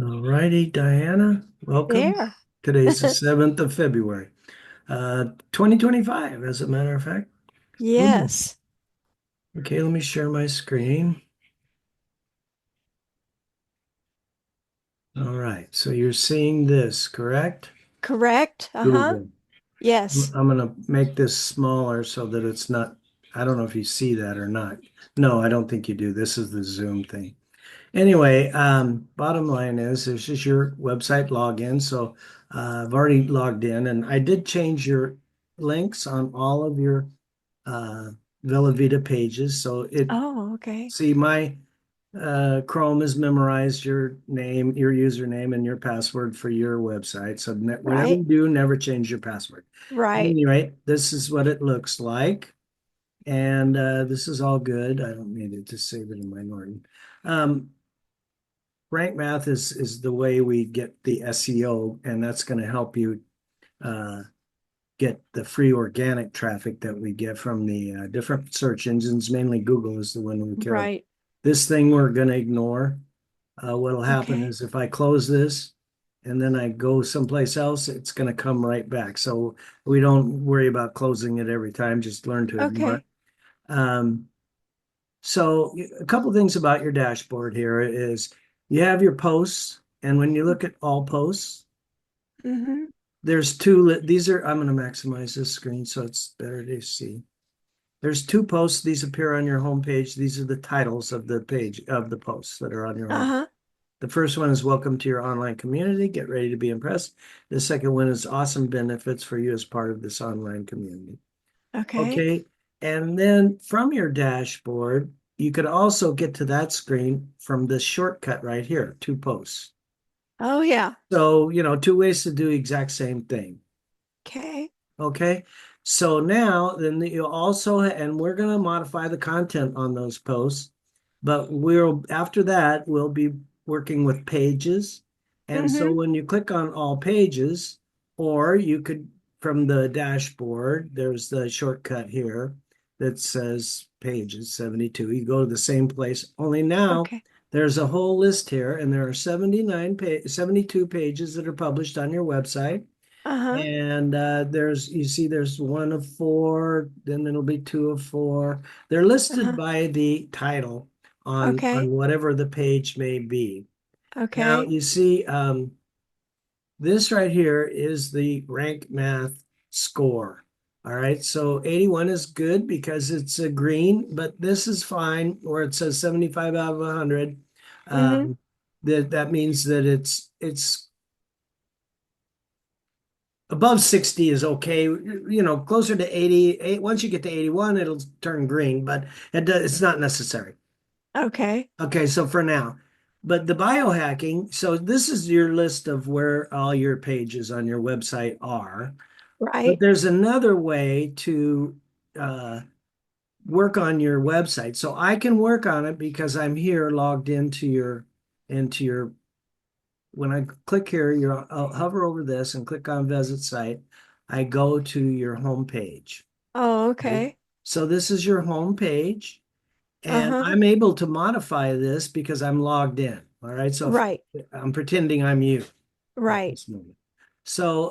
All righty, Diana, welcome. There. Today's the 7th of February, 2025, as a matter of fact. Hmm. Yes. Okay, let me share my screen. All right, so you're seeing this, correct? Correct. Uh-huh. Google. I'm Yes. I'm gonna make this smaller so that it's not, I don't know if you see that or not. No, I don't think you do. This is the Zoom thing. Anyway, bottom line is this is your website login. So I've already logged in and I did change your links on all of your uh, Villa Vita pages. So Oh, okay. see, my Chrome has memorized your name, your username, and your password for your website. So whatever Right. you do, never change your password. At Right. any rate, this is what it looks like. And this is all good. I don't need it to save it in my Norton. Um, Rank math is the way we get the SEO, and that's going to help you uh, get the free organic traffic that we get from the different search engines. Mainly Google is the one we care about. Right. This thing we're going to ignore. What'll happen Okay. is if I close this and then I go someplace else, it's going to come right back. So we don't worry about closing it every time. Just learn to ignore it. Okay. Um, So a couple things about your dashboard here is you have your posts, and when you look at all posts, Mm-hmm. there's two. These are, I'm going to maximize this screen so it's better to see. There's two posts. These appear on your homepage. These are the titles of the page of the posts that are on your home. Uh-huh. The first one is Welcome to your online community. Get ready to be impressed. The second one is Awesome benefits for you as part of this online community. Okay. Okay. And then from your dashboard, you could also get to that screen from this shortcut right here, two posts. Oh, yeah. So, two ways to do exact same thing. Okay. Okay. So now then you also, and we're going to modify the content on those posts, but after that, we'll be working with pages. And so Mm-hmm. when you click on all pages, or you could, from the dashboard, there's the shortcut here that says pages 72. You go to the same place, only now Okay. there's a whole list here, and there are 72 pages that are published on your website. Uh-huh. And you see, there's one of four, then it'll be two of four. They're listed Uh-huh. by the title on Okay. whatever the page may be. Now, Okay. you see, this right here is the rank math score. All right, so 81 is good because it's a green, but this is fine where it says 75 out of 100. Mm-hmm. Um, that means that it's above 60 is okay. Closer to 88. Once you get to 81, it'll turn green, but it's not necessary. Okay. Okay, so for now. But the biohacking, so this is your list of where all your pages on your website are. But Right. there's another way to uh, work on your website. So I can work on it because I'm here logged into your when I click here, I'll hover over this and click on visit site. I go to your home page. Oh, Okay. okay. So this is your home page, and Uh-huh. I'm able to modify this because I'm logged in. All right. So if Right. I'm pretending I'm you at Right. this moment. So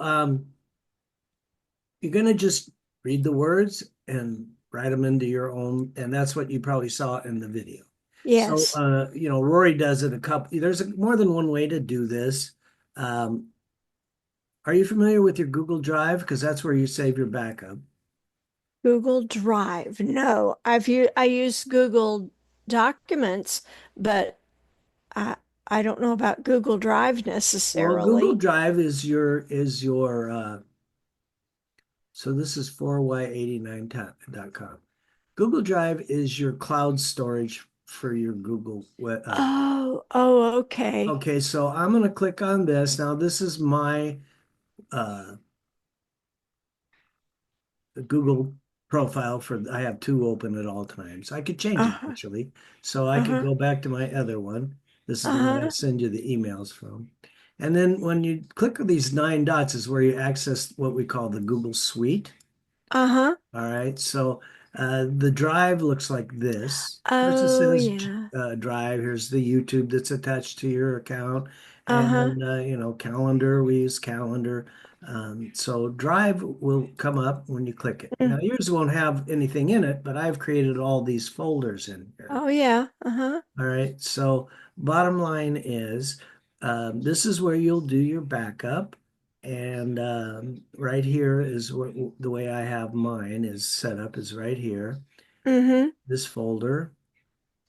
you're going to just read the words and write them into your own, and that's what you probably saw in the video. So, Yes. Rory does it there's more than one way to do this. Um, are you familiar with your Google Drive? Because that's where you save your backup. Google Drive. No, I use Google Documents, but I I don't know about Google Drive Well, Google necessarily. Drive is your so this is 4y89.com. Google Drive is your cloud storage for your Google Oh, oh, okay. Okay, so I'm going to click on this. Now, this is my uh, Google profile I have two open at all times. I could change it Uh-huh. actually. So I could Uh-huh. go back to my other one. This is the one I Uh-huh. send you the emails from. And then when you click on these nine dots is where you access what we call the Google Suite. Uh-huh. All right. So The drive looks like this. First it Oh, says yeah. drive. Here's the YouTube that's attached to your account. Uh-huh. And, calendar, we use calendar. So drive will come up when you click it. Now, Mm. yours won't have anything in it, but I've created all these folders in here. Oh, yeah. Uh-huh. All right. So bottom line is this is where you'll do your backup. And right here is what the way I have mine is set up is right here, Mm-hmm. this folder.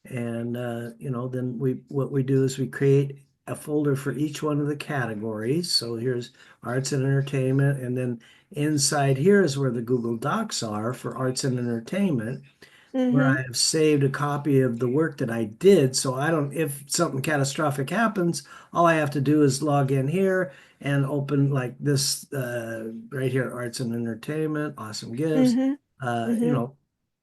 And then what we do is we create a folder for each one of the categories. So here's arts and entertainment, and then inside here is where the Google Docs are for arts and entertainment, where I Mm-hmm. have saved a copy of the work that I did. So I don't, if something catastrophic happens, all I have to do is log in here and open like this right here, arts and entertainment, awesome gifts, Mm-hmm. uh, you Mm-hmm. know,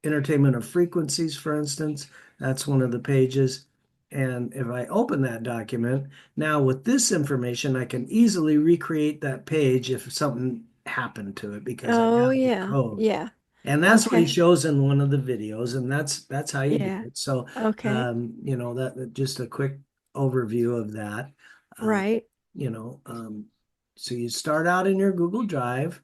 entertainment of frequencies, for instance. That's one of the pages. And if I open that document, now with this information, I can easily recreate that page if something happened to it because I Oh, have the yeah. code. Yeah. And that's what he Okay. shows in one of the videos, and that's how you do Yeah. it. So, Okay. just a quick overview of that. Uh, Right. you know, um, so you start out in your Google Drive.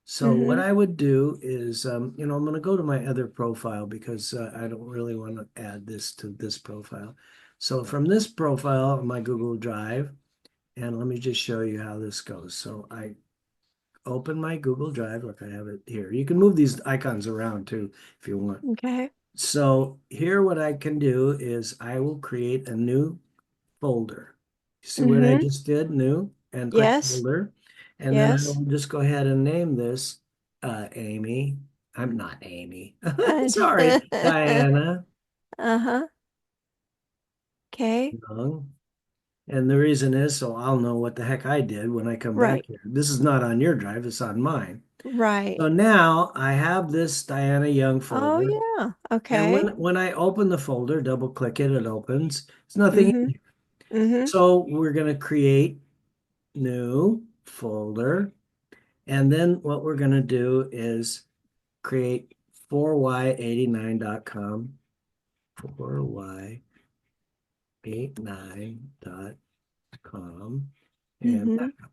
So what Mm-hmm. I would do is, I'm going to go to my other profile because I don't really want to add this to this profile. So from this profile on my Google Drive, and let me just show you how this goes. So I open my Google Drive. Look, I have it here. You can move these icons around too if you want. Okay. So here what I can do is I will create a new folder. See what I Mm-hmm. just did? New and click Yes. folder. And then I Yes. will just go ahead and name this Amy. I'm not Amy. And Sorry, Diana uh-huh. Okay. Young. And the reason is so I'll know what the heck I did when I come back Right. here. This is not on your drive, it's on mine. Right. So now I have this Diana Young Oh, folder. yeah. And Okay. when I open the folder, double click it, it opens. There's nothing in Mm-hmm. here. Mm-hmm. So we're going to create new folder. And then what we're going to do is create 4y89.com, 4y89.com. And Mm-hmm. back up.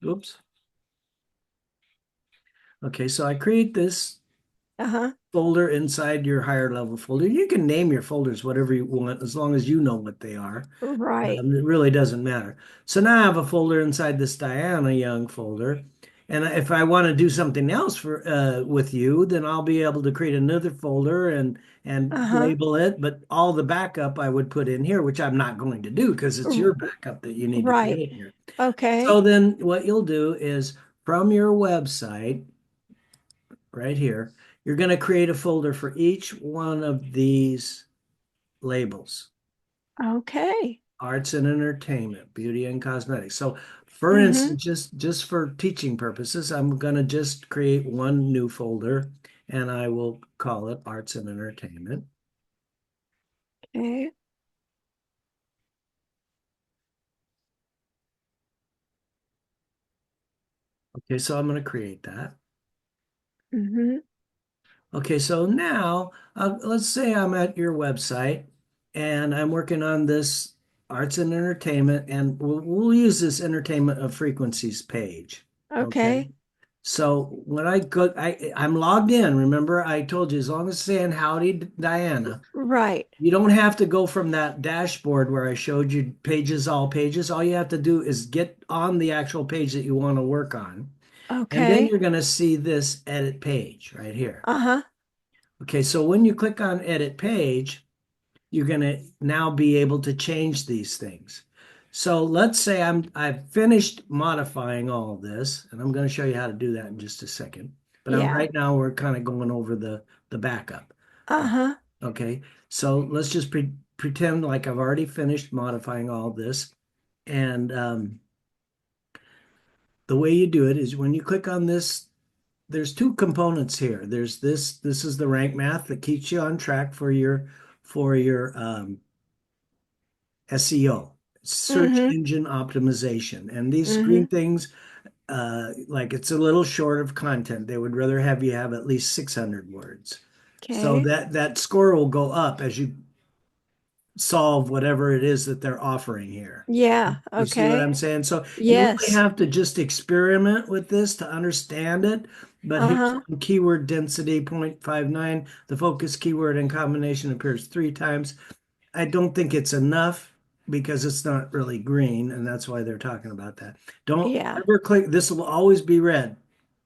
Oops. Okay, so I create this Uh-huh. folder inside your higher level folder. You can name your folders whatever you want as long as you know what they are. Right. It really doesn't matter. So now I have a folder inside this Diana Young folder. And if I want to do something else for with you, then I'll be able to create another folder and Uh-huh. label it. But all the backup I would put in here, which I'm not going to do because it's R- your backup that you need to put Right. in here. So Okay. then what you'll do is from your website right here, you're going to create a folder for each one of these labels. Okay. Arts and entertainment, beauty and cosmetics. So for Mm-hmm. instance, just for teaching purposes, I'm going to just create one new folder and I will call it arts and entertainment. Okay. Okay, so I'm going to create that. Mm-hmm. Okay, so now let's say I'm at your website and I'm working on this arts and entertainment, and we'll use this entertainment of frequencies page. Okay. Okay. So when I go, I'm logged in. Remember, I told you as long as saying howdy, Diana, Right. you don't have to go from that dashboard where I showed you pages, all pages. All you have to do is get on the actual page that you want to work on. And then Okay. you're going to see this edit page right here. Uh-huh. Okay, so when you click on edit page, you're going to now be able to change these things. So let's say I've finished modifying all of this, and I'm going to show you how to do that in just a second. But Yeah. right now we're kind of going over the backup. Uh-huh. Okay, so let's just pretend like I've already finished modifying all this. And the way you do it is when you click on this, there's two components here. There's this is the rank math that keeps you on track for your SEO, search Mm-hmm. engine optimization. And these green Mm-hmm. things, like it's a little short of content. They would rather have you have at least 600 words. So Okay. that score will go up as you solve whatever it is that they're offering here. Yeah. You see what Okay. I'm saying? So you really Yes. have to just experiment with this to understand it. But here's Uh-huh. one: keyword density 0.59. The focus keyword in combination appears 3 times. I don't think it's enough because it's not really green, and that's why they're talking about that. Don't Yeah. ever click, this will always be red.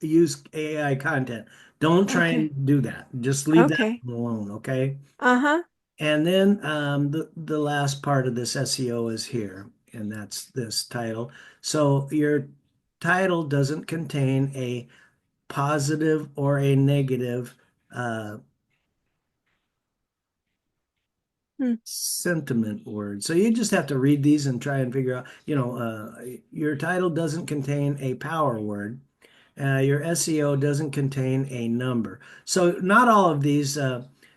Use AI content. Don't try Okay. and do that. Just leave that Okay. alone, okay? Uh-huh. And then the last part of this SEO is here, and that's this title. So your title doesn't contain a positive or a negative uh, Hmm. sentiment word. So you just have to read these and try and figure out, your title doesn't contain a power word. Your SEO doesn't contain a number. So not all of these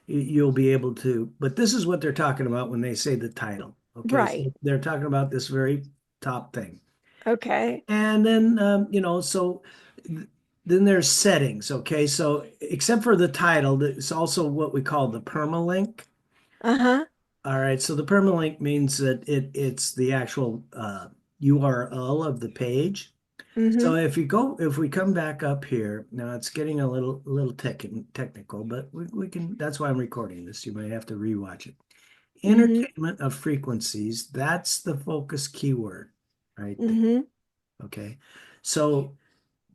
you'll be able to, but this is what they're talking about when they say the title. Okay, Right. so they're talking about this very top thing. Okay. And then, then there's settings. Okay, so except for the title, it's also what we call the permalink. Uh-huh. All right, so the permalink means that it's the actual URL of the page. So Mm-hmm. if we come back up here, now it's getting a little technical, but we can, that's why I'm recording this. You might have to rewatch it. Mm-hmm. Entertainment of frequencies, that's the focus keyword right there. Mm-hmm. Okay. So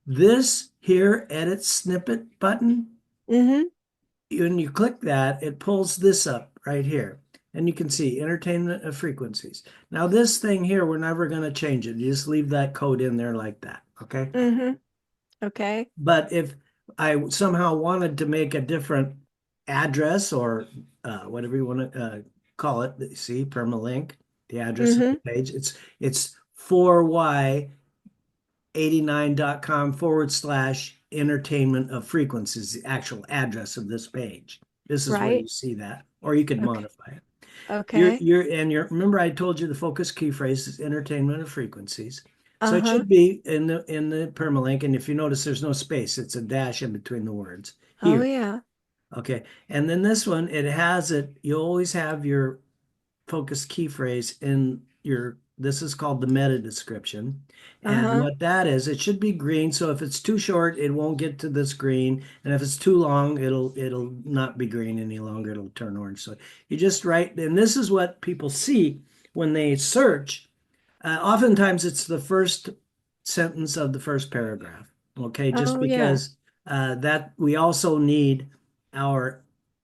this here, edit snippet button, Mm-hmm. when you click that, it pulls this up right here. And you can see entertainment of frequencies. Now, this thing here, we're never going to change it. You just leave that code in there like that. Okay. Mm-hmm. Okay. But if I somehow wanted to make a different address or whatever you want to call it, see, permalink, the address of the Mm-hmm. page, it's 4y89.com/ entertainment of frequencies, the actual address of this page. This is where you Right. see that, or you can Okay. modify it. Okay. Remember I told you the focus key phrase is entertainment of frequencies. So it Uh-huh. should be in the permalink, and if you notice there's no space, it's a dash in between the words Oh here. yeah. Okay. And then this one, it has it, you always have your focus key phrase in your, this is called the meta description. And Uh-huh. what that is, it should be green. So if it's too short, it won't get to this green. And if it's too long, it'll not be green any longer. It'll turn orange. So you just write, and this is what people see when they search. Oftentimes it's the first sentence of the first paragraph. Okay, just Oh yeah. because that we also need our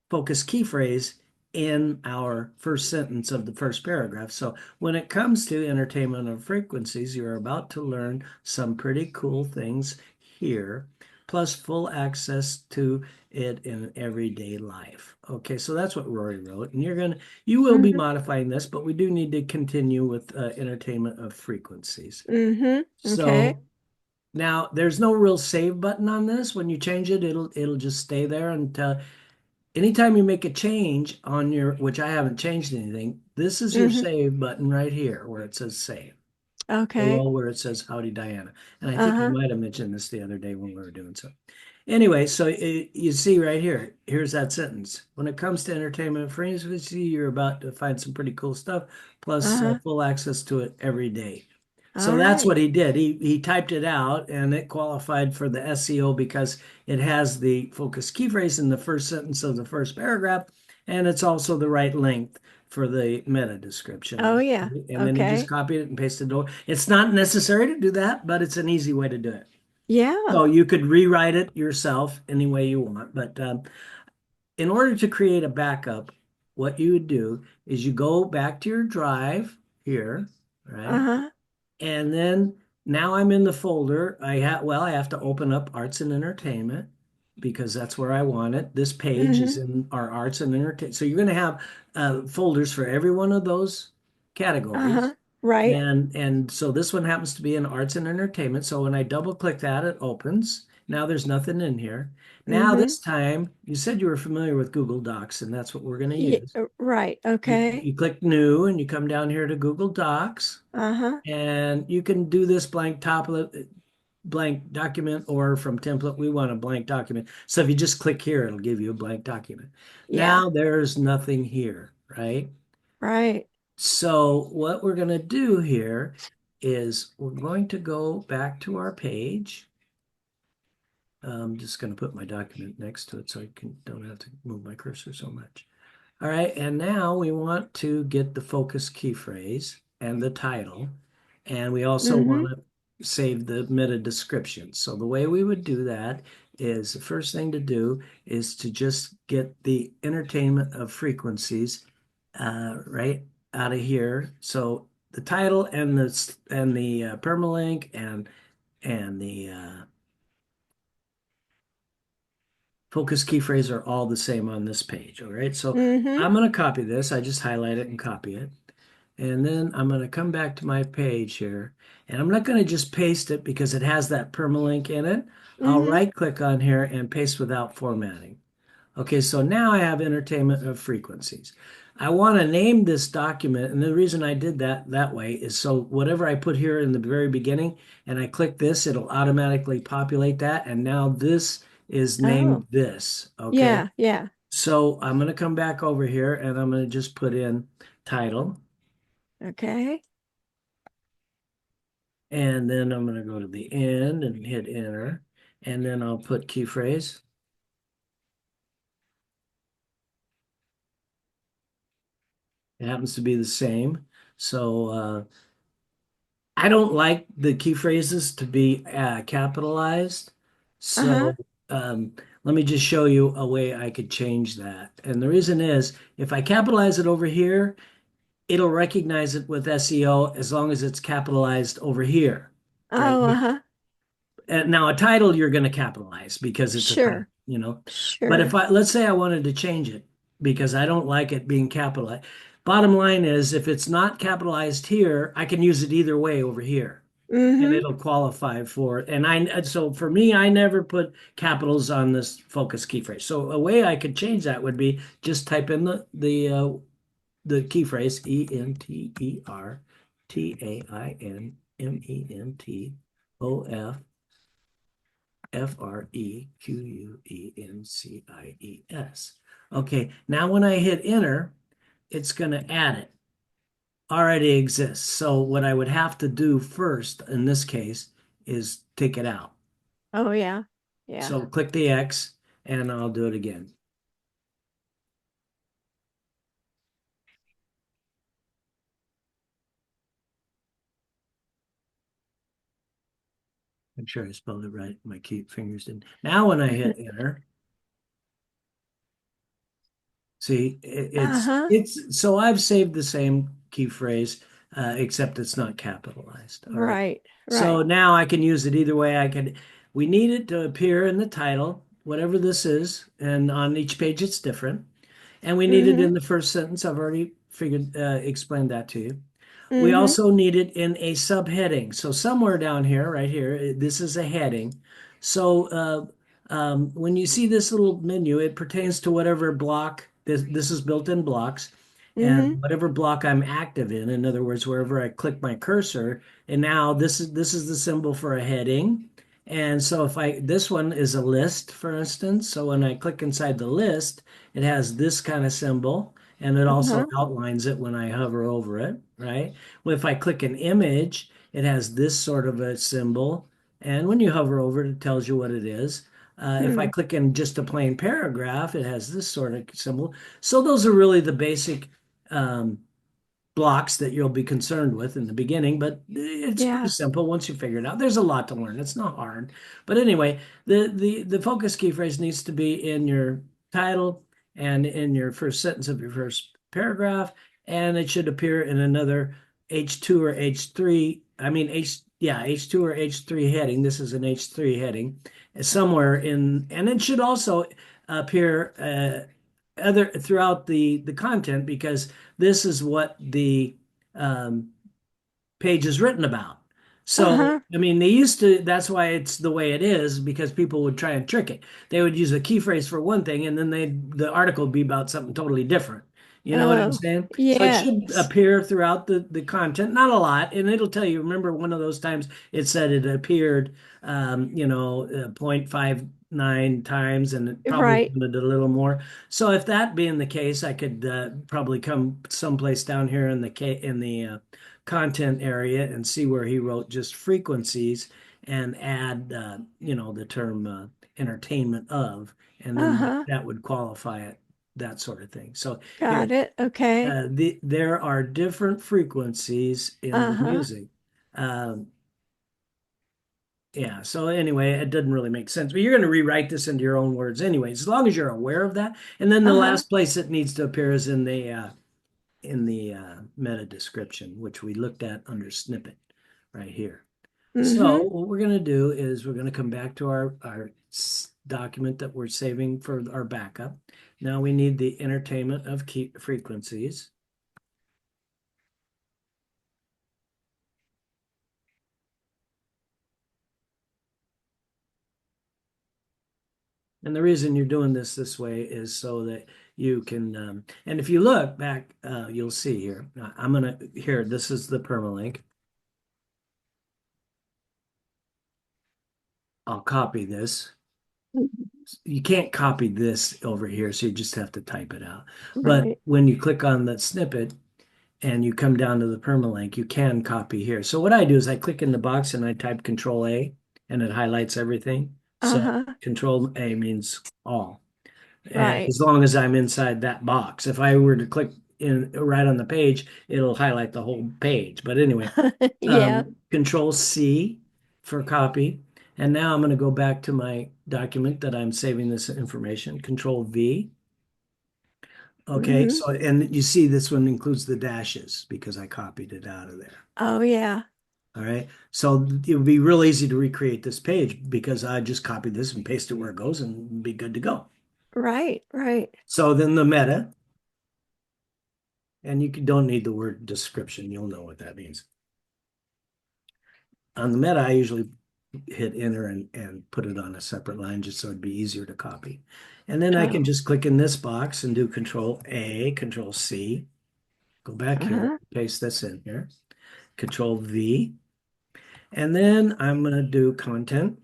focus key phrase in our first sentence of the first paragraph. So when it comes to entertainment of frequencies, you're about to learn some pretty cool things here, plus full access to it in everyday life. Okay, so that's what Rory wrote, and you will be Mm-hmm. modifying this, but we do need to continue with entertainment of frequencies. Mm-hmm. Okay. So now there's no real save button on this. When you change it, it'll just stay there until anytime you make a change on your, which I haven't changed anything, this is your Mm-hmm. save button right here where it says save. Okay. Below where it says Howdy Diana. And I think I Uh-huh. might have mentioned this the other day when we were doing so. Anyway, so you see right here, here's that sentence. When it comes to entertainment frequency, you're about to find some pretty cool stuff, plus Uh-huh. full access to it every day. All So that's right. what he did. He typed it out and it qualified for the SEO because it has the focus key phrase in the first sentence of the first paragraph, and it's also the right length for the meta Oh description. yeah. And then he just Okay. copied it and pasted it over. It's not necessary to do that, but it's an easy way to do it. Yeah. So you could rewrite it yourself any way you want. But in order to create a backup, what you would do is you go back to your drive here, right? Uh-huh. And then now I'm in the folder. I have to open up arts and entertainment because that's where I want it. This page is Mm-hmm. in our arts and entertainment. So you're going to have folders for every one of those categories. Uh-huh. Right. And so this one happens to be in arts and entertainment. So when I double click that, it opens. Now there's nothing in here. Now Mm-hmm. this time, you said you were familiar with Google Docs, and that's what we're going to Yeah. use. Right. You, Okay. you click new and you come down here to Google Docs, Uh-huh. and you can do this blank top of blank document, or from template, we want a blank document. So if you just click here, it'll give you a blank document. Yeah. Now there's nothing here, right? Right. So what we're going to do here is we're going to go back to our page. I'm just going to put my document next to it so I don't have to move my cursor so much. All right, and now we want to get the focus key phrase and the title, and we also Mm-hmm. want to save the meta description. So the way we would do that is the first thing to do is to just get the entertainment of frequencies right out of here. So the title and the permalink and the focus key phrase are all the same on this page. All right, so Mm-hmm. I'm going to copy this. I just highlight it and copy it. And then I'm going to come back to my page here. And I'm not going to just paste it because it has that permalink in it. I'll Mm-hmm. right click on here and paste without formatting. Okay, so now I have entertainment of frequencies. I want to name this document, and the reason I did that way is so whatever I put here in the very beginning and I click this, it'll automatically populate that. And now this is Oh. named this. Okay, Yeah. Yeah. so I'm going to come back over here and I'm going to just put in title. Okay. And then I'm going to go to the end and hit enter. And then I'll put key phrase. It happens to be the same. So I don't like the key phrases to be capitalized. Uh-huh. So let me just show you a way I could change that. And the reason is if I capitalize it over here, it'll recognize it with SEO as long as it's capitalized over here, right Oh, here. uh-huh. Now a title you're going to capitalize because it's a title, Sure. you know. But if Sure. let's say I wanted to change it because I don't like it being capitalized. Bottom line is if it's not capitalized here, I can use it either way over here and Mm-hmm. it'll qualify for it. And so for me, I never put capitals on this focus key phrase. So a way I could change that would be just type in the key phrase ENTERTAINMENTOFREQUENCIES. Okay, now when I hit enter, it's going to add it. Already exists. So what I would have to do first in this case is take it out. Oh, yeah. Yeah. So click the X and I'll do it again. I'm sure I spelled it right. My key fingers didn't. Now when I hit enter, see, Uh-huh. it's so I've saved the same key phrase, except it's not capitalized. All right. Right. So Right. now I can use it either way. We need it to appear in the title, whatever this is, and on each page it's different. And we need it Mm-hmm. in the first sentence. I've already explained that to you. We Mm-hmm. also need it in a subheading. So somewhere down here, right here, this is a heading. So when you see this little menu, it pertains to whatever block. This is built in blocks, and Mm-hmm. whatever block I'm active in. In other words, wherever I click my cursor, and now this is the symbol for a heading. And so if this one is a list, for instance. So when I click inside the list, it has this kind of symbol, and it also Uh-huh. outlines it when I hover over it, right? Well, if I click an image, it has this sort of a symbol. And when you hover over it, it tells you what it is. If I Hmm. click in just a plain paragraph, it has this sort of symbol. So those are really the basic um, blocks that you'll be concerned with in the beginning, but it's pretty Yeah. simple once you figure it out. There's a lot to learn. It's not hard. But anyway, the focus key phrase needs to be in your title and in your first sentence of your first paragraph, and it should appear in another H2 or H3. I mean H2 or H3 heading. This is an H3 heading somewhere in, and it should also appear other throughout the content because this is what the um, page is written about. So, Uh-huh. I mean, they used to, that's why it's the way it is because people would try and trick it. They would use a key phrase for one thing and then the article would be about something totally different. You know what I'm Oh, saying? So it should yes. appear throughout the content, not a lot, and it'll tell you. Remember, one of those times it said it appeared, 0.59 times, and it probably Right. wanted a little more. So if that being the case, I could probably come someplace down here in the content area and see where he wrote just frequencies and add, the term entertainment of, and then Uh-huh. that would qualify it, that sort of thing. So here, Got it. Okay. there are different frequencies in the Uh-huh. music. Um, yeah, so anyway, it doesn't really make sense, but you're going to rewrite this into your own words anyway, as long as you're aware of that. And then the Uh-huh. last place it needs to appear is in the meta description, which we looked at under snippet right here. So Mm-hmm. what we're going to do is we're going to come back to our document that we're saving for our backup. Now we need the entertainment of key frequencies. And the reason you're doing this way is so that you can, and if you look back, you'll see here. I'm going to, here, this is the permalink. I'll copy this. You can't copy this over here, so you just have to type it out. But Right. when you click on that snippet and you come down to the permalink, you can copy here. So what I do is I click in the box and I type Control A and it highlights everything. So Uh-huh. Control A means all. And Right. as long as I'm inside that box. If I were to click in right on the page, it'll highlight the whole page. But anyway, Yeah. Control C for copy. And now I'm going to go back to my document that I'm saving this information. Control V. Okay, Mm-hmm. so and you see this one includes the dashes because I copied it out of there. Oh, yeah. All right, so it would be real easy to recreate this page because I just copied this and paste it where it goes and be good to go. Right. Right. So then the meta, and don't need the word description. You'll know what that means. On the meta, I usually hit enter and put it on a separate line just so it'd be easier to copy. And then I can Oh. just click in this box and do Control A, Control C, go back here, Uh-huh. paste this in here, Control V, and then I'm going to do content.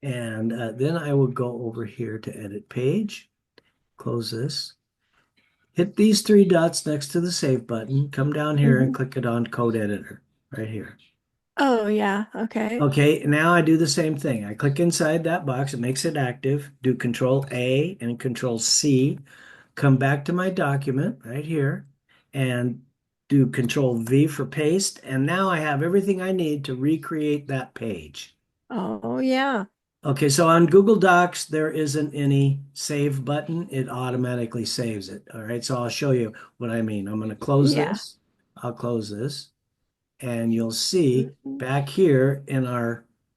And then I will go over here to edit page, close this, hit these three dots next to the save button, come down here and Mm-hmm. click it on code editor right here. Oh, yeah. Okay. Okay, now I do the same thing. I click inside that box, it makes it active, do Control A and Control C, come back to my document right here and do Control V for paste. And now I have everything I need to recreate that page. Oh, yeah. Okay, so on Google Docs, there isn't any save button. It automatically saves it. All right, so I'll show you what I mean. I'm going to close Yeah. this. I'll close this. And you'll see Mm-hmm. back here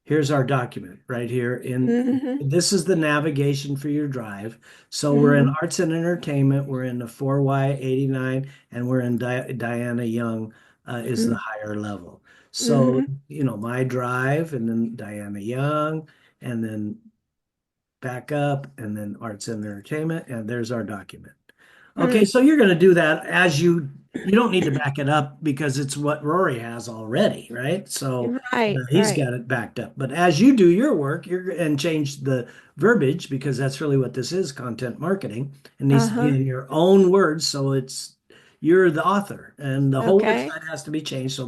here's our document right here. Mm-hmm. This is the navigation for your drive. So we're in Mm-hmm. arts and entertainment. We're in the 4Y89, and we're in Diana Young is the higher level. So, Mm-hmm. my drive and then Diana Young and then back up and then arts and entertainment. And there's our document. Okay, Mm. so you're going to do that as you don't need to back it up because it's what Rory has already, right? So Right. he's Right. got it backed up. But as you do your work, you're and change the verbiage because that's really what this is, content marketing. It needs to be Uh-huh. in your own words, so you're the author and the whole Okay. website has to be changed. So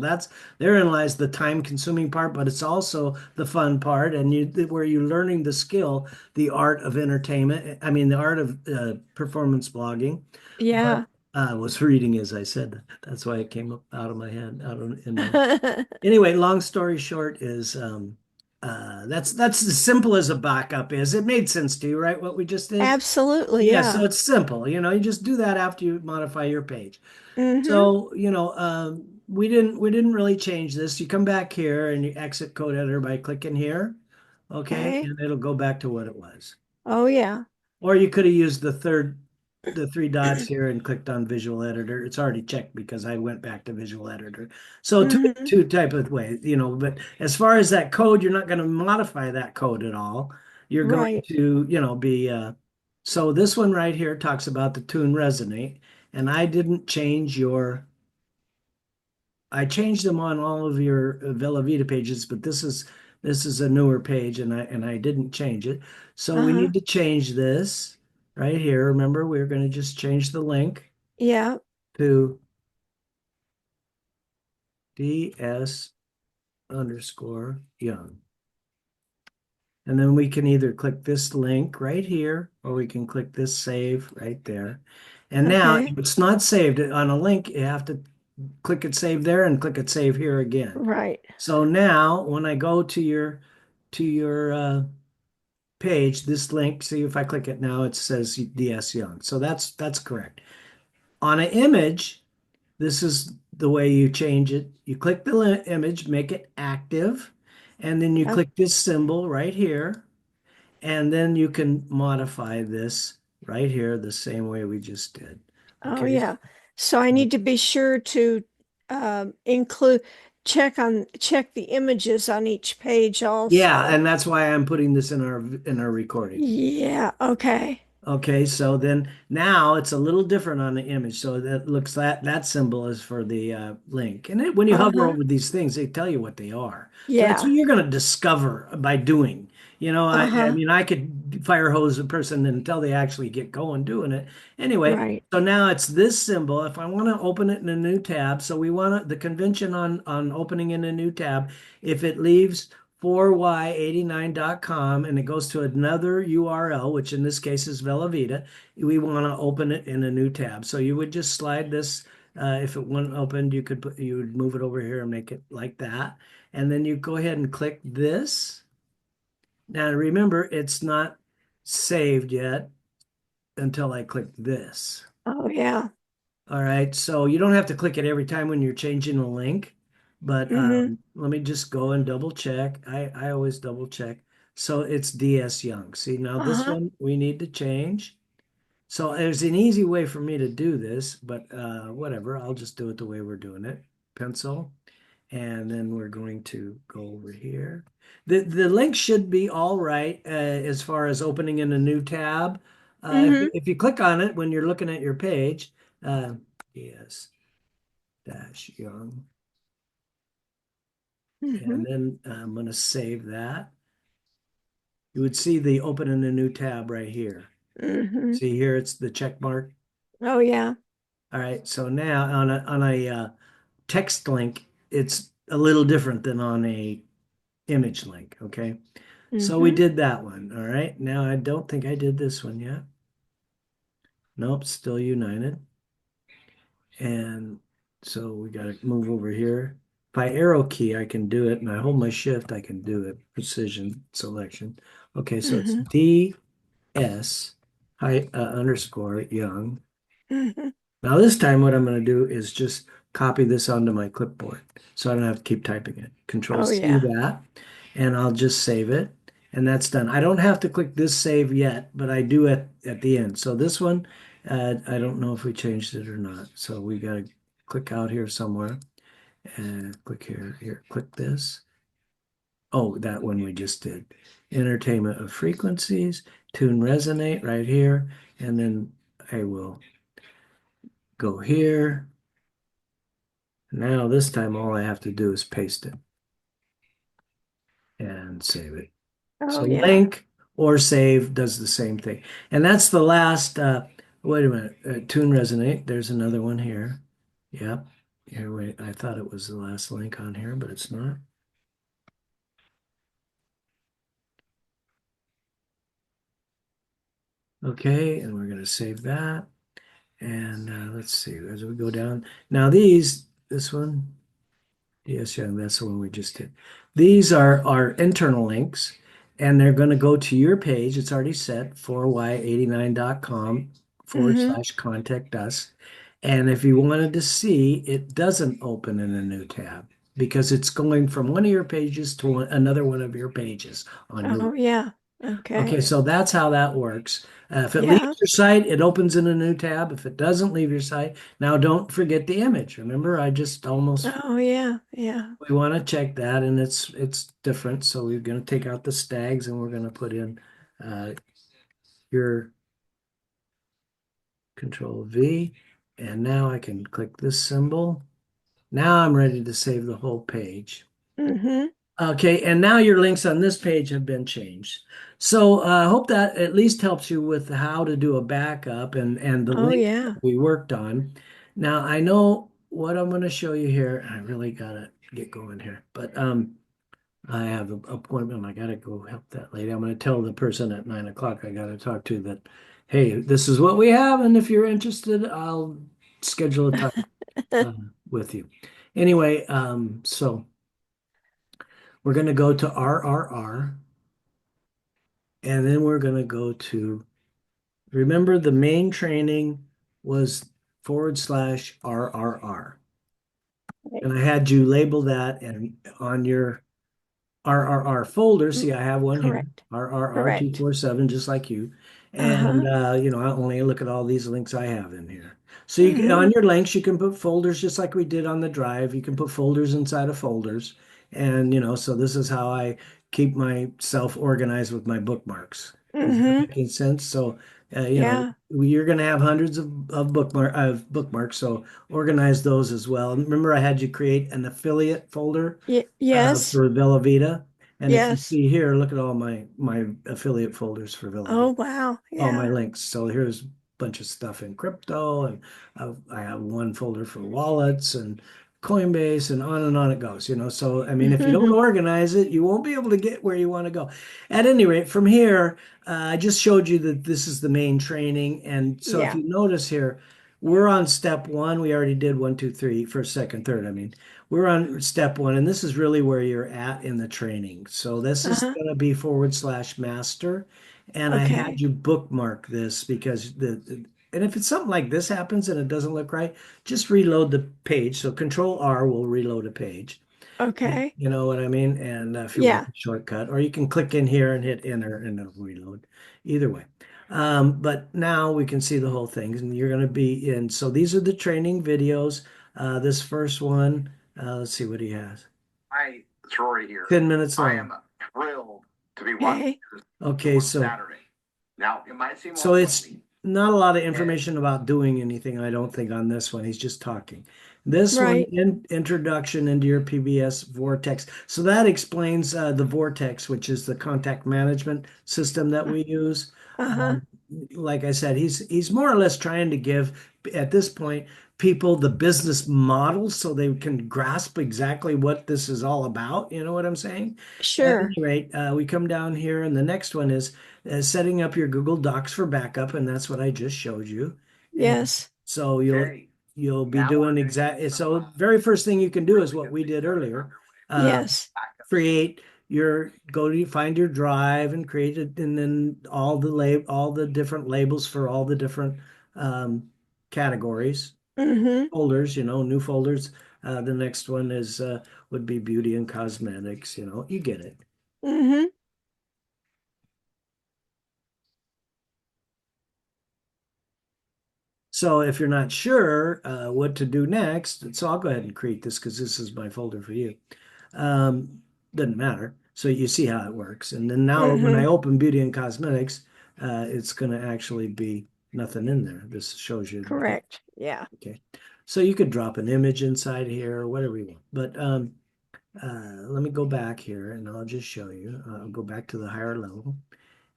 therein lies the time consuming part, but it's also the fun part and where you're learning the skill, the art of entertainment. I mean, the art of performance blogging. But Yeah. I was reading as I said that. That's why it came up out of my head, in my. Anyway, long story short is that's as simple as a backup is. It made sense to you, right? What we just did. Absolutely. Yeah, so Yeah. it's simple. You just do that after you modify your page. Mm-hmm. So, we didn't really change this. You come back here and you exit code editor by clicking here, okay, Okay. and it'll go back to what it was. Oh, yeah. Or you could have used the three dots here and clicked on Visual Editor. It's already checked because I went back to Visual Editor. So two Mm-hmm. two type of ways, but as far as that code, you're not going to modify that code at all. You're going Right. to, be So this one right here talks about the tune resonate, and I didn't change your, I changed them on all of your Vela Vita pages, but this is a newer page and I didn't change it. So we Uh-huh. need to change this right here. Remember, we're going to just change the link Yeah. to DS underscore Young. And then we can either click this link right here, or we can click this save right there. And now Okay. if it's not saved on a link, you have to click it save there and click it save here again. Right. So now when I go to your page, this link, see if I click it now, it says DS Young. So that's correct. On an image, this is the way you change it. You click the image, make it active, and then you Yep. click this symbol right here, and then you can modify this right here the same way we just did. Oh, Okay. yeah. So I need to be sure to include check the images on each page Yeah, also. and that's why I'm putting this in our recording. Yeah. Okay. Okay, so then now it's a little different on the image. So that looks that symbol is for the link. And when you hover Uh-huh. over these things, they tell you what they are. So that's what Yeah. you're going to discover by doing. I Uh-huh. mean, I could fire hose a person until they actually get going doing it. Anyway, Right. so now it's this symbol. If I want to open it in a new tab, so we want the convention on opening in a new tab. If it leaves 4y89.com and it goes to another URL, which in this case is Velavita, we want to open it in a new tab. So you would just slide this. If it wasn't opened, you would move it over here and make it like that. And then you go ahead and click this. Now remember, it's not saved yet until I click this. Oh, yeah. All right, so you don't have to click it every time when you're changing a link, but Mm-hmm. let me just go and double check. I always double check. So it's DS Young. See, now this Uh-huh. one we need to change. So there's an easy way for me to do this, but whatever, I'll just do it the way we're doing it. Pencil, and then we're going to go over here. The link should be all right as far as opening in a new tab. Mm-hmm. If you click on it when you're looking at your page, uh, yes, dash young, Mm-hmm. and then I'm going to save that. You would see the open in a new tab right here. Mm-hmm. See here, it's the check mark. Oh, yeah. All right, so now on a text link, it's a little different than on a image link. Okay. So we Mm-hmm. did that one. All right. Now I don't think I did this one yet. Nope, still united. And so we got to move over here. By arrow key, I can do it, and I hold my shift, I can do it. Precision selection. Okay, so it's Mm-hmm. DS underscore young. Mm-hmm. Now this time what I'm going to do is just copy this onto my clipboard so I don't have to keep typing it. Control Oh, C yeah. that, and I'll just save it. And that's done. I don't have to click this save yet, but I do at the end. So this one, I don't know if we changed it or not. So we got to click out here somewhere and click here, click this. Oh, that one we just did. Entertainment of frequencies, tune resonate right here. And then I will go here. Now this time all I have to do is paste it and save it. Oh, So yeah. link or save does the same thing. And that's the last, wait a minute, tune resonate. There's another one here. Yep. Here, wait, I thought it was the last link on here, but it's not. Okay, and we're going to save that. And let's see, as we go down. Now this one, yes, yeah, that's the one we just did. These are our internal links, and they're going to go to your page. It's already set, 4y89.com forward Mm-hmm. slash contact us. And if you wanted to see, it doesn't open in a new tab because it's going from one of your pages to another one of your pages on your. Oh, yeah. Okay, Okay. so that's how that works. If it leaves Yeah. your site, it opens in a new tab. If it doesn't leave your site, now don't forget the image. Remember, I just almost Oh, yeah. Yeah. we want to check that, and it's different. So we're going to take out the stags, and we're going to put in uh, your Control V, and now I can click this symbol. Now I'm ready to save the whole page. Mm-hmm. Okay, and now your links on this page have been changed. So I hope that at least helps you with how to do a backup and the Oh link yeah. we worked on. Now I know what I'm going to show you here. I really gotta get going here, but I have an appointment. I gotta go help that lady. I'm going to tell the person at 9 o'clock I gotta talk to that. Hey, this is what we have, and if you're interested, I'll schedule a time uh, with you. Anyway, so. We're going to go to RRR, and then we're going to go to, remember the main training was /RRR. Right. And I had you label that and on your RRR folder. Mm, See, I have one here, correct. RRR Correct. 247, just like you. And, Uh-huh. I only look at all these links I have in here. So Mm-hmm. on your links, you can put folders just like we did on the drive. You can put folders inside of folders. And, so this is how I keep myself organized with my bookmarks. Is that Mm-hmm. making sense? So, Yeah. you're going to have hundreds of bookmarks. So organize those as well. And remember, I had you create an affiliate folder Yes. for Bella Vita. And if you Yes. see here, look at all my affiliate folders for Bella Vita, Oh wow. all my Yeah. links. So here's a bunch of stuff in crypto, and I have one folder for wallets and Coinbase, and on it goes. So I mean, if you don't organize it, you won't be able to get where you want to go. At any rate, from here, I just showed you that this is the main training, and so if Yeah. you notice here, we're on step one. We already did one, two, three, first, second, third. I mean, we're on step one, and this is really where you're at in the training. So this is Uh-huh. going to be /master. And I had Okay. you bookmark this because and if it's something like this happens and it doesn't look right, just reload the page. So Control R will reload a page. Okay. You know what I mean? And if you want Yeah. a shortcut, or you can click in here and hit enter and it'll reload. Either way. But now we can see the whole thing, and you're going to be in. So these are the training videos. This first one, let's see what he has. Hi, it's Rory here. 10 minutes long. I am thrilled to be watching Okay. this okay, so Saturday. Now, it might seem so it's not a lot of information about doing anything, I don't think, on this one. He's just talking. This one, Right. introduction into your PBS Vortex. So that explains the Vortex, which is the contact management system that we use. Uh-huh. Um, like I said, he's more or less trying to give, at this point, people the business model so they can grasp exactly what this is all about. You know what I'm saying? At Sure. any rate, we come down here, and the next one is setting up your Google Docs for backup, and that's what I just showed you. And Yes. so you'll be doing exact. So very first thing you can do is what we did earlier. Uh, Yes. Create your go to find your drive and create it, and then all the different labels for all the different um, categories, Mm-hmm. folders. New folders. The next one is would be beauty and cosmetics. You get it. Mm-hmm. So if you're not sure what to do next, so I'll go ahead and create this because this is my folder for you. Um, doesn't matter. So you see how it works. And then now when I Mm-hmm. open beauty and cosmetics, it's going to actually be nothing in there. This shows you. Correct. Yeah. Okay. So you could drop an image inside here or whatever you want. But let me go back here and I'll just show you. I'll go back to the higher level.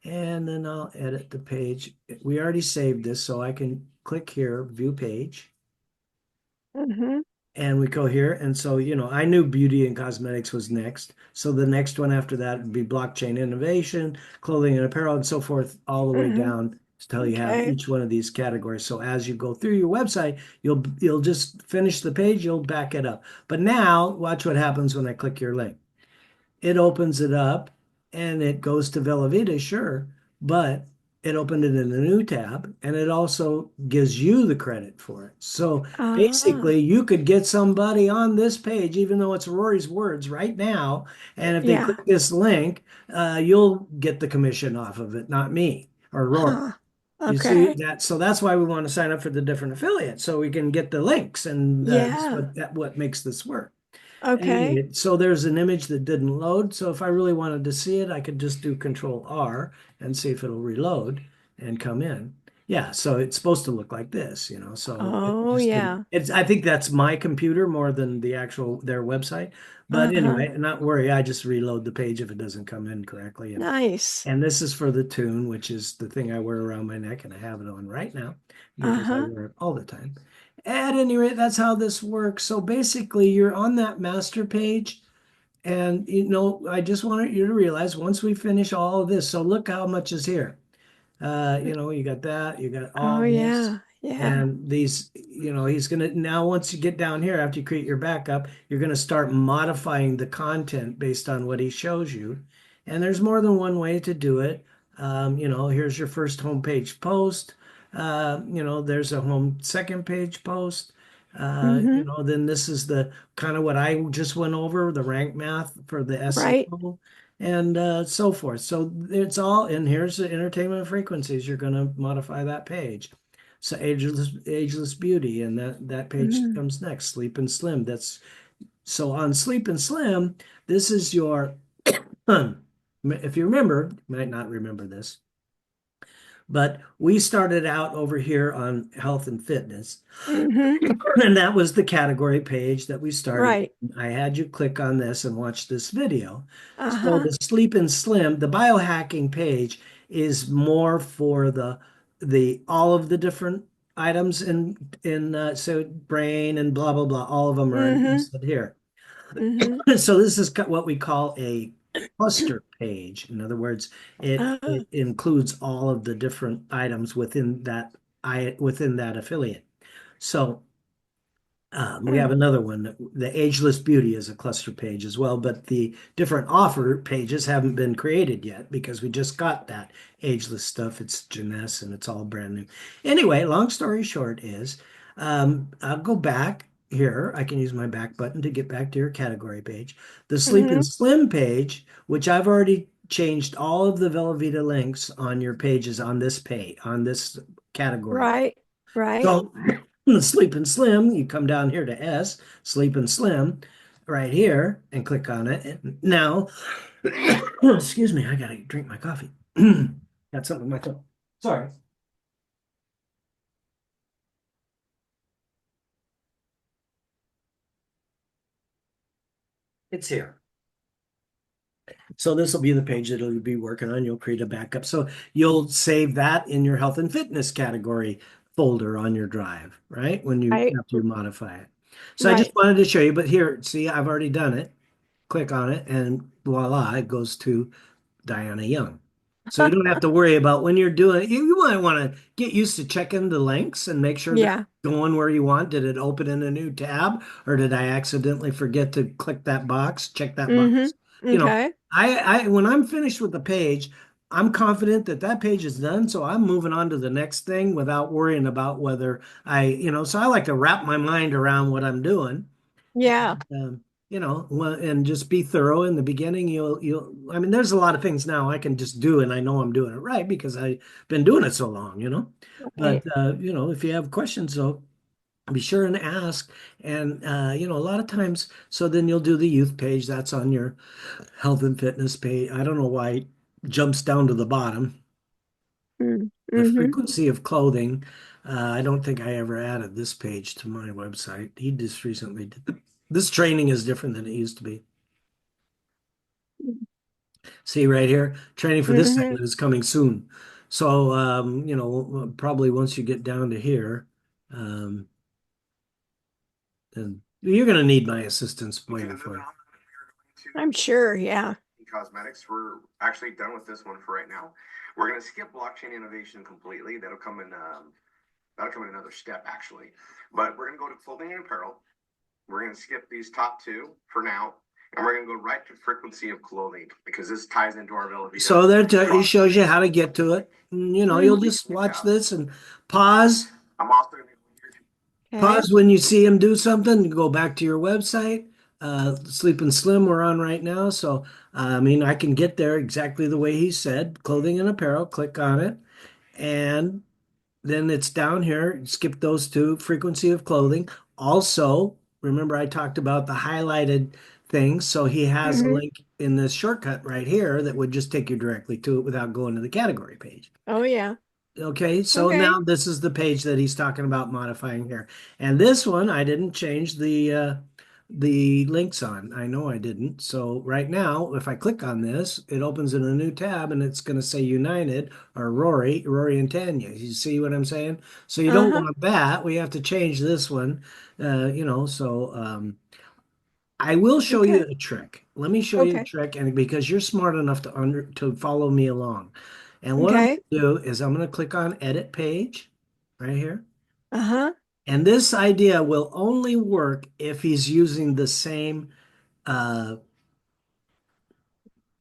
And then I'll edit the page. We already saved this, so I can click here, view page. Mm-hmm. And we go here. And so, I knew beauty and cosmetics was next. So the next one after that would be blockchain innovation, clothing and apparel, and so forth, all the way Mm-hmm. down until you have Okay. each one of these categories. So as you go through your website, you'll just finish the page, you'll back it up. But now watch what happens when I click your link. It opens it up and it goes to Velveeta, sure, but it opened it in a new tab and it also gives you the credit for it. So Ah. basically, you could get somebody on this page, even though it's Rory's words right now. And if they Yeah. click this link, you'll get the commission off of it, not me or Rory. Huh. You see Okay. that? So that's why we want to sign up for the different affiliates so we can get the links, and that's Yeah. what makes this work. Okay. Anyway, so there's an image that didn't load. So if I really wanted to see it, I could just do Control R and see if it'll reload and come in. Yeah, so it's supposed to look like this, so it Oh, just yeah. I think that's my computer more than the actual their website. But Uh-huh. anyway, not worry, I just reload the page if it doesn't come in correctly. Nice. And this is for the tune, which is the thing I wear around my neck, and I have it on right now because I Uh-huh. wear it all the time. At any rate, that's how this works. So basically, you're on that master page, and I just wanted you to realize once we finish all of this, so look how much is here. You got that, you got Oh, all this, yeah. Yeah. and these, he's gonna now once you get down here after you create your backup, you're gonna start modifying the content based on what he shows you. And there's more than one way to do it. Here's your first homepage post. There's a home second page post. Mm-hmm. Then this is the kind of what I just went over, the rank math for the Right. SEO and so forth. So it's all, and here's the entertainment frequencies. You're going to modify that page. So ageless beauty, and that page Mm-hmm. comes next. Sleep and slim. That's so on sleep and slim. This is your, if you remember, you might not remember this, but we started out over here on health and fitness. Mm-hmm. And that was the category page that we started. Right. I had you click on this and watch this video. So Uh-huh. the Sleep and Slim, the biohacking page is more for the all of the different items in so brain and blah blah blah. All of them are Mm-hmm. listed here. Mm-hmm. So this is what we call a cluster page. In other words, it Uh, it includes all of the different items within that affiliate. So we have mm, another one. The Ageless Beauty is a cluster page as well, but the different offer pages haven't been created yet because we just got that ageless stuff. It's Jeunesse and it's all brand new. Anyway, long story short is I'll go back here. I can use my back button to get back to your category page. The Sleep and mm-hmm. Slim page, which I've already changed all of the Velveeta links on your pages on this page, on this category. Right. Right. So Sleep and Slim, you come down here to S, Sleep and Slim, right here, and click on it. And now, excuse me, I gotta drink my coffee. Got something in my throat. Sorry. It's here. So this will be the page that you'll be working on. You'll create a backup. So you'll save that in your health and fitness category folder on your drive, right? Right. After you modify it. So I just Right. wanted to show you, but here, see, I've already done it. Click on it, and voila, it goes to Diana Young. So you don't have to worry about when you're doing it. You might want to get used to checking the links and make sure they're Yeah. going where you want. Did it open in a new tab or did I accidentally forget to click that box, check that box? Mm-hmm. You know, Okay. I when I'm finished with the page, I'm confident that that page is done. So I'm moving on to the next thing without worrying about whether so I like to wrap my mind around what I'm doing. Yeah. And just be thorough in the beginning. I mean, there's a lot of things now I can just do, and I know I'm doing it right because I've been doing it so long. But, Right. if you have questions, though, be sure and ask. And, a lot of times, so then you'll do the youth page. That's on your health and fitness page. I don't know why it jumps down to the bottom. The Mm-hmm. frequency of clothing. I don't think I ever added this page to my website. He just recently did. This training is different than it used to be. See right here, training for this Mm-hmm. segment is coming soon. So, probably once you get down to here, um, then you're going to need my assistance way before. I'm sure. Yeah. Cosmetics. We're actually done with this one for right now. We're going to skip blockchain innovation completely. That'll come in another step actually. But we're going to go to clothing and apparel. We're going to skip these top two for now, and we're going to go right to frequency of clothing because this ties into our Velveeta. So there it shows you how to get to it. You'll Mm-hmm. just watch this and pause. I'm also going to Okay. Pause when you see him do something. Go back to your website. Sleep and Slim we're on right now. So, I mean, I can get there exactly the way he said. Clothing and apparel, click on it. And then it's down here. Skip those two, frequency of clothing. Also, remember I talked about the highlighted things. So he has a Mm-hmm. link in this shortcut right here that would just take you directly to it without going to the category page. Oh, yeah. Okay, so Okay. now this is the page that he's talking about modifying here. And this one I didn't change the links on. I know I didn't. So right now, if I click on this, it opens in a new tab and it's going to say United or Rory and Tanya. You see what I'm saying? So you don't Uh-huh. want that. We have to change this one. I will show you Okay. a trick. Let me show you a Okay. trick, and because you're smart enough to follow me along. And what I'm Okay. going to do is I'm going to click on Edit Page right here. Uh-huh. And this idea will only work if he's using the same uh,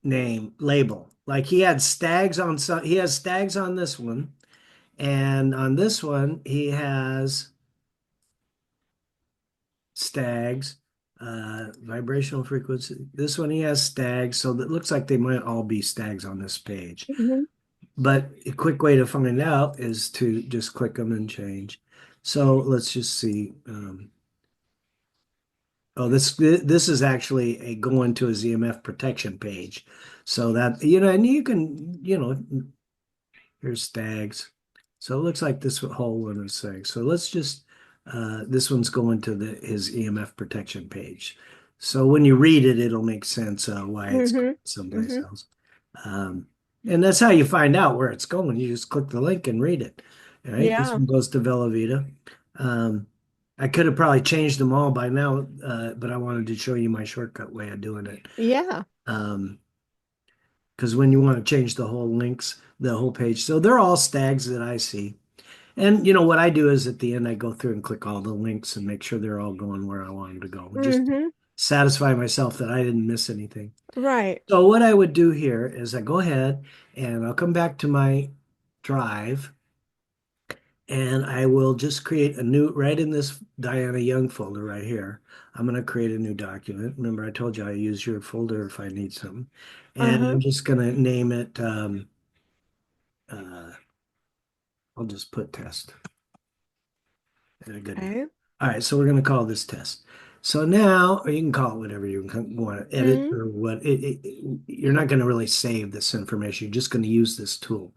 name label. Like he has stags on this one, and on this one he has stags, vibrational frequency. This one he has stags, so that looks like they might all be stags on this page. Hmm. But a quick way to find out is to just click them and change. So let's just see. Oh, this is actually a going to his EMF protection page. So that, and you can, here's stags. So it looks like this whole one is stags. So let's just, this one's going to his EMF protection page. So when you read it, it'll make sense why it's going Hmm. someplace Hmm. else. Um, and that's how you find out where it's going. You just click the link and read it. All right. This Yeah. one goes to Velavita. Um, I could have probably changed them all by now, but I wanted to show you my shortcut way of doing it. Yeah. Um, because when you want to change the whole links, the whole page. So they're all stags that I see. And what I do is at the end, I go through and click all the links and make sure they're all going where I want them to go. Just to Hmm. satisfy myself that I didn't miss anything. Right. So what I would do here is I go ahead and I'll come back to my drive and I will just create a new, right in this Diana Young folder right here. I'm going to create a new document. Remember, I told you I use your folder if I need something. And Uh-huh. I'm just going to name it, uh, I'll just put test. And a good name. Okay. All right, so we're going to call this test. So now, or you can call it whatever you want to edit Hmm. or what. You're not going to really save this information. You're just going to use this tool.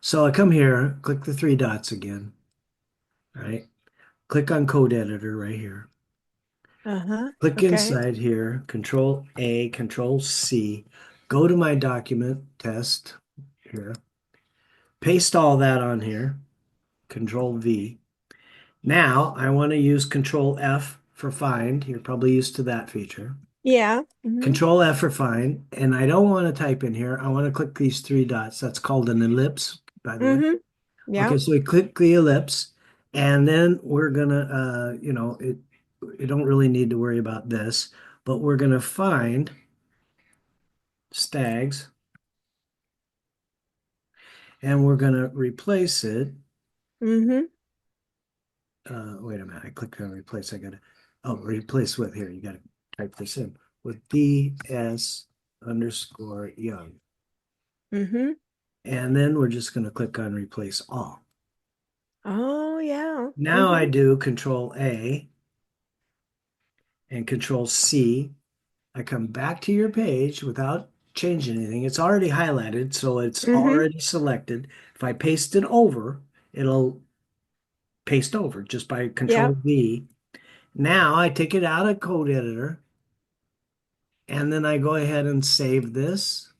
So I come here, click the three dots again, right? Click on code editor right here. Uh-huh. Click Okay. inside here, Control A, Control C. Go to my document test here. Paste all that on here, Control V. Now I want to use Control F for find. You're probably used to that feature. Yeah. Hmm. Control F for find. And I don't want to type in here. I want to click these three dots. That's called an ellipse, by the way. Hmm. Yeah. Okay, so we click the ellipse, and then we're gonna, you don't really need to worry about this, but we're gonna find stags, and we're gonna replace it. Hmm. Wait a minute, I clicked on replace. I gotta, oh, replace with here. You gotta type this in with DS underscore young, Hmm. and then we're just gonna click on replace all. Oh, yeah. Now I Hmm. do Control A and Control C. I come back to your page without changing anything. It's already highlighted, so it's Hmm. already selected. If I paste it over, it'll paste over just by Control Yep. V. Now I take it out of code editor and then I go ahead and save this.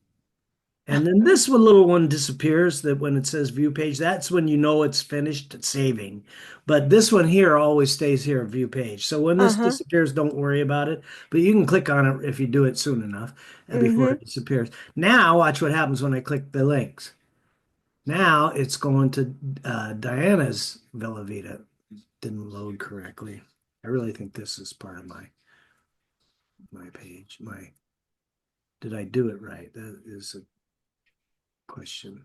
And then this one little one disappears that when it says view page, that's when you know it's finished saving. But this one here always stays here, view page. So when this Uh-huh. disappears, don't worry about it. But you can click on it if you do it soon enough before Hmm. it disappears. Now watch what happens when I click the links. Now it's going to Diana's Villa Vita. Didn't load correctly. I really think this is part of my page. Did I do it right? That is a question.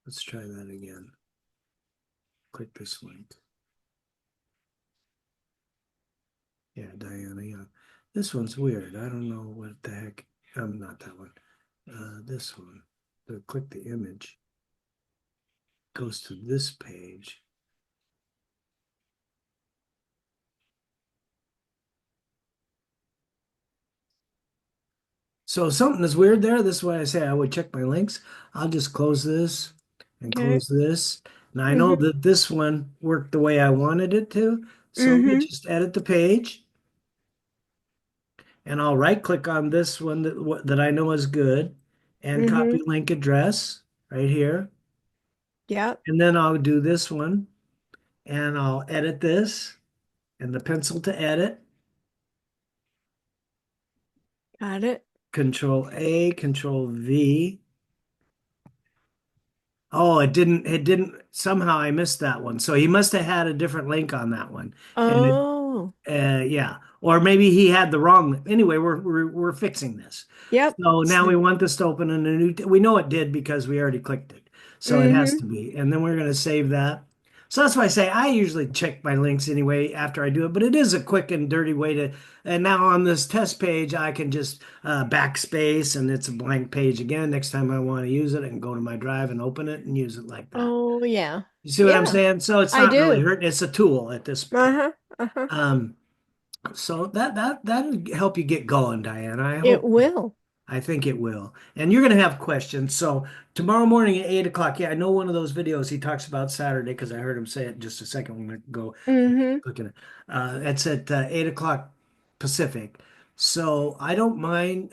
Let's try that again. Click this link. Yeah, Diana. Yeah, this one's weird. I don't know what the heck. Not that one. This one. So click the image. Goes to this page. So something is weird there. This is why I say I would check my links. I'll just close this and Okay. close this. Now I know Mm-hmm. that this one worked the way I wanted it to, so let me Mm-hmm. just edit the page, and I'll right click on this one that I know is good and Mm-hmm. copy link address right here. Yep. And then I'll do this one and I'll edit this and the pencil to edit, Got it. Control A, Control V. Oh, somehow I missed that one. So he must have had a different link on that one. And it, Oh. yeah, or maybe he had the wrong. Anyway, we're fixing this. Yep. So now we want this to open in a new. We know it did because we already clicked it, so it has Mm-hmm. to be. And then we're going to save that. So that's why I say I usually check my links anyway after I do it. But it is a quick and dirty way to. And now on this test page, I can just backspace, and it's a blank page again. Next time I want to use it, I can go to my drive and open it and use it like that. Oh, yeah. You see what I'm Yeah, saying? So it's I not really do. hurting. It's a tool at this point. Uh-huh. Uh-huh. Um, so that'll help you get going, Diana. I It hope. will. I think it will. And you're going to have questions. So tomorrow morning at 8 o'clock, yeah, I know one of those videos he talks about Saturday because I heard him say it just a second ago. Mm-hmm. Looking at it's at 8 o'clock Pacific. So I don't mind.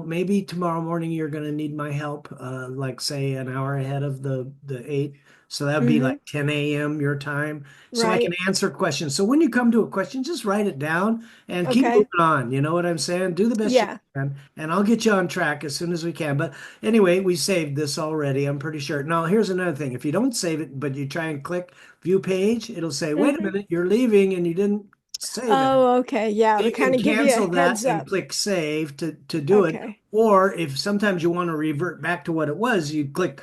Maybe tomorrow morning you're going to need my help. Like say an hour ahead of the eight. So that'd be Mm-hmm. like 10 a.m. your time. So I can Right. answer questions. So when you come to a question, just write it down and keep moving Okay. on. You know what I'm saying? Do the best you Yeah. can, and I'll get you on track as soon as we can. But anyway, we saved this already. I'm pretty sure. Now here's another thing. If you don't save it, but you try and click view page, it'll say, wait a Mm-hmm. minute, you're leaving and you didn't save it. Oh, okay. Yeah, to You kind can of give you a cancel that heads and up. click save to do it. Okay. Or if sometimes you want to revert back to what it was, you click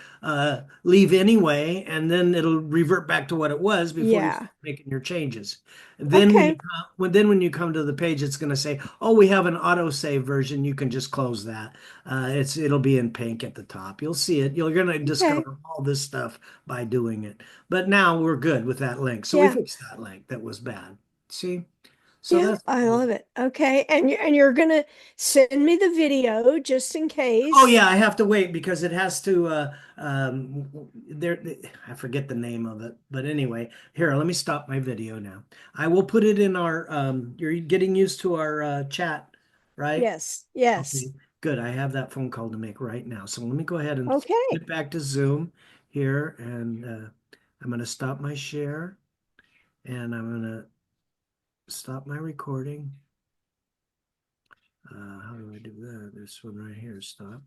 leave anyway, and then it'll revert back to what it was before you Yeah. start making your changes. Then Okay. when you come to the page, it's going to say, "Oh, we have an auto save version. You can just close that. It'll be in pink at the top. You'll see it. You're going to Okay. discover all this stuff by doing it. But now we're good with that link. So we Yeah. fixed that link that was bad. See? So Yeah, that's I love it. Okay. And you're gonna send me the video just in Oh case. yeah, I have to wait because it has to there I forget the name of it. But anyway, here, let me stop my video now. I will put it in our you're getting used to our chat, right? Yes. Yes. Okay, good. I have that phone call to make right now. So let me go ahead and Okay. get back to Zoom here and I'm going to stop my share and I'm going to stop my recording. How do I do that? This one right here, stop.